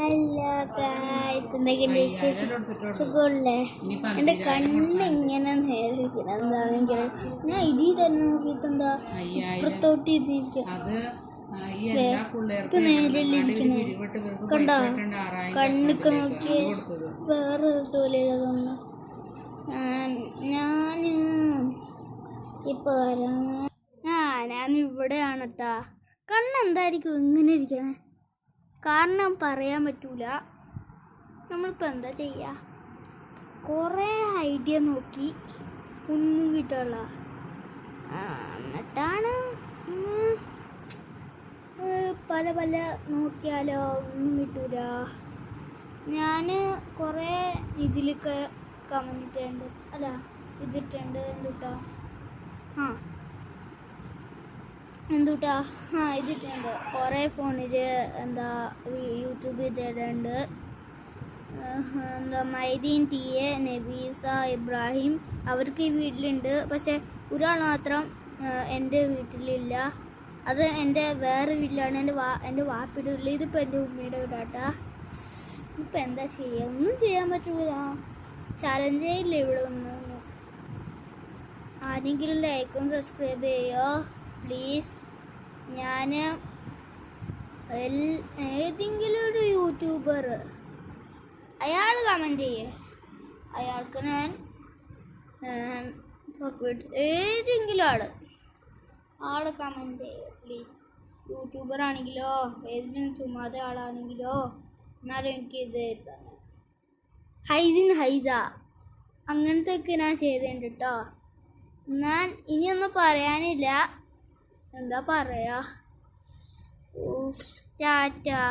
Hello guys, എന്തൊക്കെയുണ്ട് വിശേഷം? സുഖമല്ലേ? എൻ്റെ കണ്ണിങ്ങനെ നേരിക്കണം. എന്താണെങ്കിൽ ഞാൻ ഇതിൽ തന്നെ നോക്കിയിട്ട് എന്താ ഇപ്പുറത്തോട്ട് ഇരുന്നിരിക്കും. ഇപ്പൊ നേരിലിരിക്കണേ കണ്ടോ? കണ്ണൊക്കെ നോക്കി വേറൊരു തോലിയതൊന്ന് ഞാൻ ഇപ്പൊ വരാം. ഞാൻ ഇവിടെയാണ് കേട്ടാ. കണ്ണെന്തായിരിക്കും ഇങ്ങനെ ഇരിക്കണേ? കാരണം പറയാൻ പറ്റൂല. നമ്മളിപ്പോൾ എന്താ ചെയ്യുക? കുറേ ഐഡിയ നോക്കി ഒന്നും കിട്ടുള്ള, എന്നിട്ടാണ് പല നോക്കിയാലോ ഒന്നും കിട്ടൂല. ഞാൻ കുറേ ഇതിലൊക്കെ കമന്റ് ഇട്ടിട്ടുണ്ട്, ഇതിട്ടുണ്ട്. ഇതിട്ടുണ്ട്. കുറേ ഫോണിൽ യൂട്യൂബിൽ ഇട്ടിട്ടുണ്ട്. മൈദീൻ ടി എ, നബീസ, ഇബ്രാഹിം അവർക്ക് ഈ വീട്ടിലുണ്ട്. പക്ഷെ ഒരാൾ മാത്രം എൻ്റെ വീട്ടിലില്ല. അത് എൻ്റെ വേറെ വീട്ടിലാണ്. എൻ്റെ വാപ്പിയുടെ വീട്ടിൽ. ഇതിപ്പോൾ എൻ്റെ ഉമ്മയുടെ വീടാട്ടാ. ഇപ്പം എന്താ ചെയ്യുക? ഒന്നും ചെയ്യാൻ പറ്റില്ല. ചലഞ്ചേ ഇല്ല ഇവിടെ ഒന്നും. ആരെങ്കിലും ലൈക്കും സബ്സ്ക്രൈബ് ചെയ്യോ പ്ലീസ്. ഞാൻ ഏതെങ്കിലും ഒരു യൂട്യൂബർ അയാൾ കമൻറ്റ് ചെയ്യേ, അയാൾക്ക് ഞാൻ ഏതെങ്കിലും ആൾ കമൻറ്റ് ചെയ്യേ പ്ലീസ്. യൂട്യൂബർ ആണെങ്കിലോ ഏതെങ്കിലും ചുമ്മാതെ ആളാണെങ്കിലോ എന്നാലും എനിക്ക് ഇത് തന്നെ ഹൈസ അങ്ങനത്തെ ഒക്കെ ഞാൻ ചെയ്തിട്ടുണ്ട് കേട്ടോ. ഞാൻ ഇനിയൊന്നും പറയാനില്ല. എന്താ പറയാ? ടാറ്റാ.